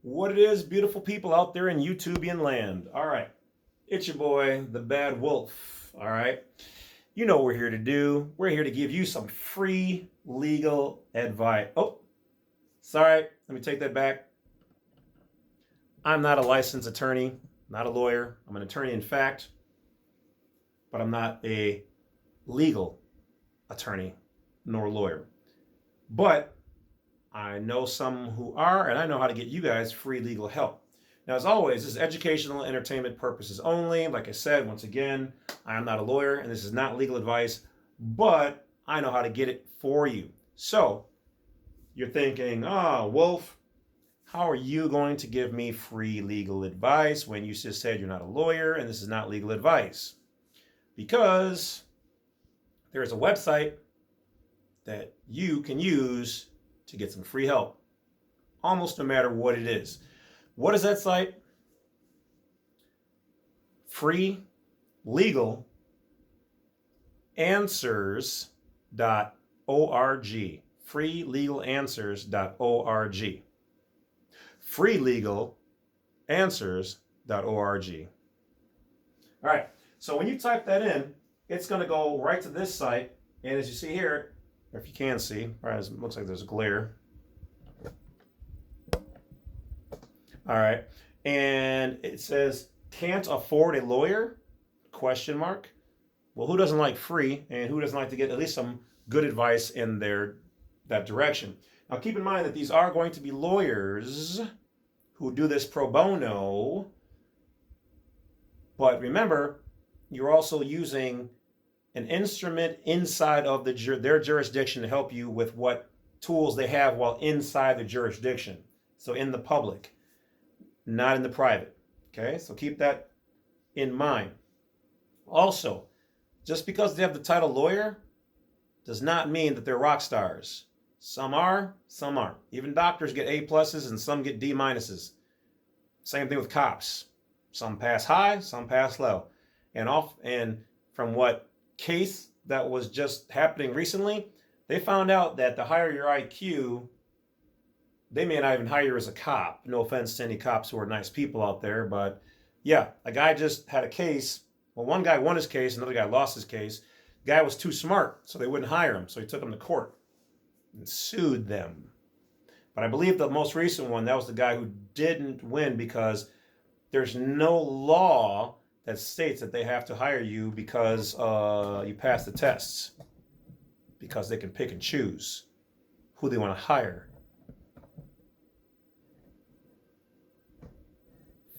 What it is, beautiful people out there in YouTubian land. All right, it's your boy, the Badwolf. All right, you know what we're here to do. We're here to give you some free legal advice. Oh, sorry, let me take that back. I'm not a licensed attorney, not a lawyer. I'm an attorney in fact, but I'm not a legal attorney nor lawyer. But I know some who are, and I know how to get you guys free legal help. Now, as always, this is educational entertainment purposes only. Like I said, once again, I am not a lawyer, and this is not legal advice, but I know how to get it for you. So, you're thinking, oh, Wolf, how are you going to give me free legal advice when you just said you're not a lawyer and this is not legal advice? Because there's a website that you can use to get some free help, almost no matter what it is. What is that site? freelegalanswers.org. freelegalanswers.org. freelegalanswers.org. All right, so when you type that in, it's going to go right to this site. And as you see here, or if you can see, right, it looks like there's a glare. All right, and it says, can't afford a lawyer? Question mark. Well, who doesn't like free, and who doesn't like to get at least some good advice in that direction? Now, keep in mind that these are going to be lawyers who do this pro bono, but remember, you're also using an instrument inside of their jurisdiction to help you with what tools they have while inside the jurisdiction. So in the public, not in the private. Okay, so keep that in mind. Also, just because they have the title lawyer does not mean that they're rock stars. Some are, some aren't. Even doctors get A pluses and some get D minuses. Same thing with cops. Some pass high, some pass low. And from what case that was just happening recently, they found out that the higher your IQ, they may not even hire you as a cop. No offense to any cops who are nice people out there, but yeah, a guy just had a case. Well, one guy won his case, another guy lost his case. The guy was too smart, so they wouldn't hire him, so he took him to court and sued them. But I believe the most recent one, that was the guy who didn't win because there's no law that states that they have to hire you because you pass the tests, because they can pick and choose who they want to hire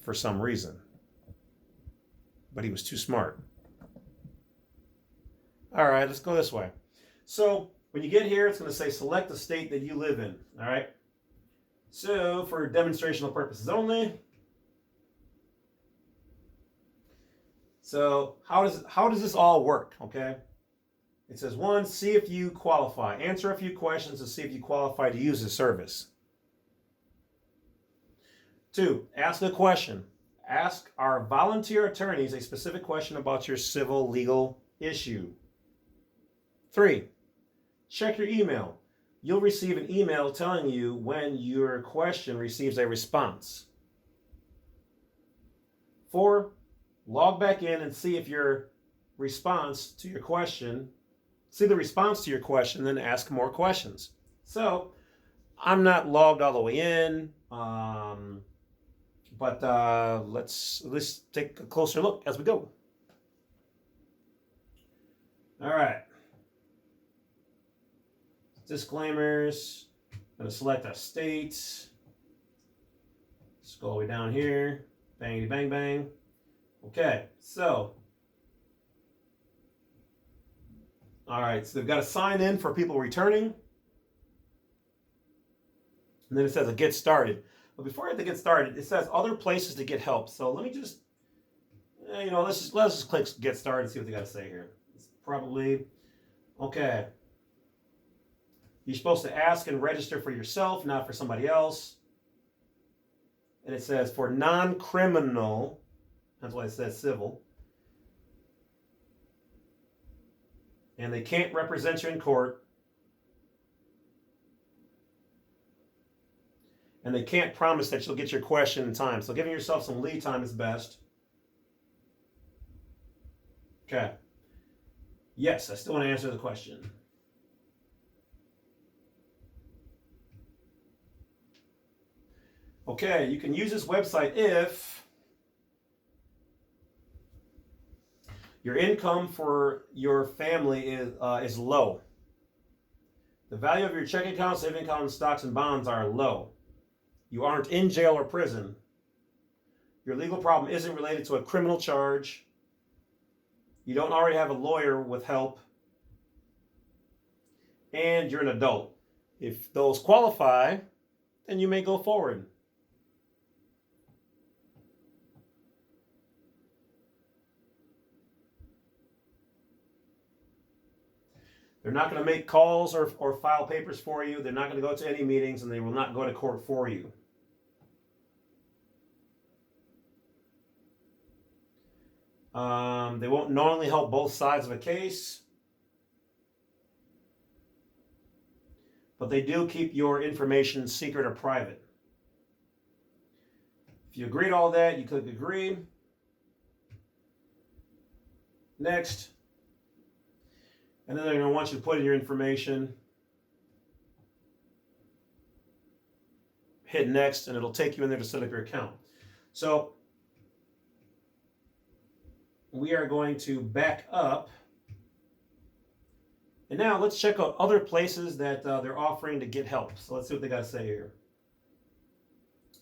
for some reason. But he was too smart. All right, let's go this way. So when you get here, it's going to say select the state that you live in. All right. So for demonstrational purposes only. So how does this all work? Okay. It says 1, see if you qualify. Answer a few questions to see if you qualify to use the service. 2, ask a question. Ask our volunteer attorneys a specific question about your civil legal issue. 3, check your email. You'll receive an email telling you when your question receives a response. 4, log back in and see if your response to your question, see the response to your question, then ask more questions. So I'm not logged all the way in, but let's take a closer look as we go. All right. Disclaimers. I'm going to select a state. Let's go all the way down here. Bangity bang bang. Okay, so. All right, so they've got to sign in for people returning. And then it says get started. But before I have to get started, it says other places to get help. So let me just, let's just click get started and see what they got to say here. It's probably, okay. You're supposed to ask and register for yourself, not for somebody else. And it says for non-criminal, that's why it says civil. And they can't represent you in court. and they can't promise that you'll get your question in time. So giving yourself some lead time is best. Okay. Yes, I still want to answer the question. Okay, you can use this website if your income for your family is low. The value of your checking account, saving account, stocks, and bonds are low. You aren't in jail or prison. Your legal problem isn't related to a criminal charge. You don't already have a lawyer with help. And you're an adult. If those qualify, then you may go forward. They're not going to make calls or file papers for you. They're not going to go to any meetings, and they will not go to court for you. They won't normally help both sides of a case, but they do keep your information secret or private. If you agree to all that, you click agree. Next. And then they're going to want you to put in your information. Hit next, and it'll take you in there to set up your account. So we are going to back up. And now let's check out other places that they're offering to get help. So let's see what they got to say here.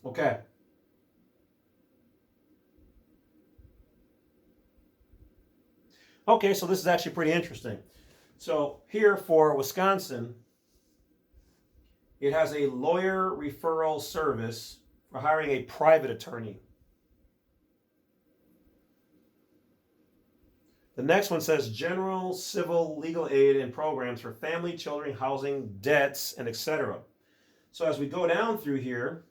Okay. Okay, so this is actually pretty interesting. So here for Wisconsin, it has a lawyer referral service for hiring a private attorney. The next one says general civil legal aid and programs for family, children, housing, debts, and etc. So as we go down through here,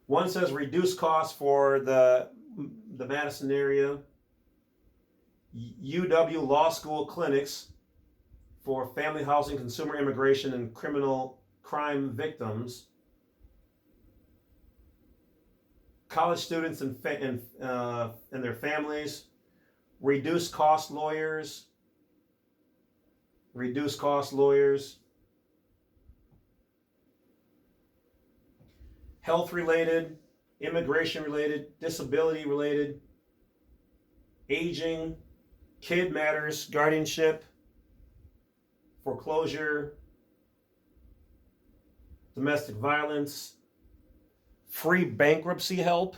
one says reduce costs for the Madison area, UW Law School clinics for family housing, consumer immigration, and criminal crime victims, college students and their families, reduce cost lawyers, health related, immigration related, disability related, aging, kid matters, guardianship, foreclosure, domestic violence, free bankruptcy help,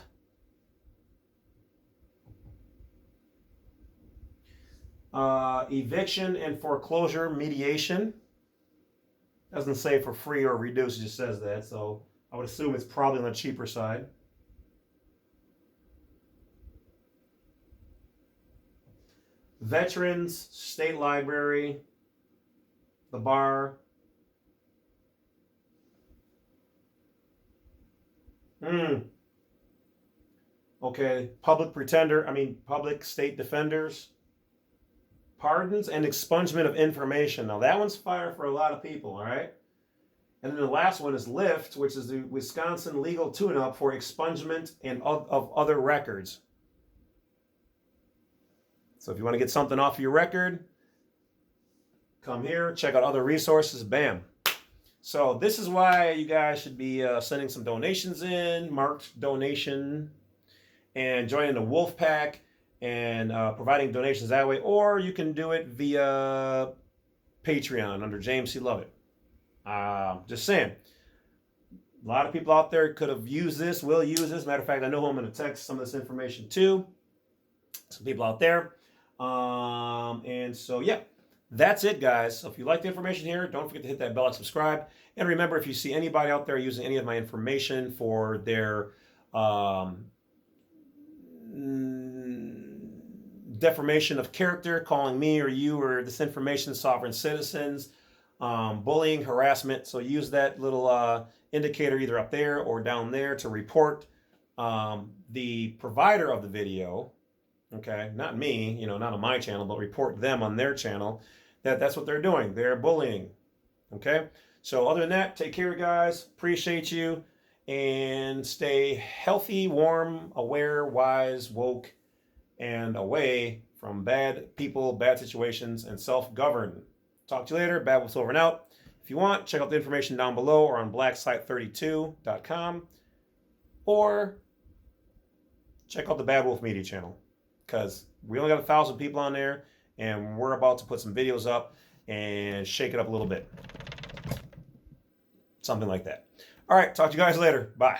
eviction and foreclosure mediation. Doesn't say for free or reduced, it just says that, so I would assume it's probably on the cheaper side. Veterans, state library, the bar. Okay, public state defenders, pardons and expungement of information. Now that one's fire for a lot of people, all right? And then the last one is Lyft, which is the Wisconsin legal tune-up for expungement and of other records. So if you want to get something off your record, come here, check out other resources, bam. So this is why you guys should be sending some donations in, marked donation, and joining the Wolf Pack and providing donations that way. Or you can do it via Patreon under James C. Lovett. Just saying. A lot of people out there could have used this, will use this. Matter of fact, I know who I'm going to text some of this information to. Some people out there. And so, yeah, that's it, guys. So if you like the information here, don't forget to hit that bell and subscribe. And remember, if you see anybody out there using any of my information for their defamation of character, calling me or you or this information sovereign citizens, bullying, harassment, so use that little indicator either up there or down there to report the provider of the video. Okay, not me, not on my channel, but report them on their channel. That's what they're doing. They're bullying. Okay, So other than that, take care, guys. Appreciate you. And stay healthy, warm, aware, wise, woke, and away from bad people, bad situations, and self-govern. Talk to you later. Badwolf over and out. If you want, check out the information down below or on blacksite32.com, or check out the Badwolf Media channel, because we only got 1,000 people on there, and we're about to put some videos up and shake it up a little bit. Something like that. All right, talk to you guys later. Bye.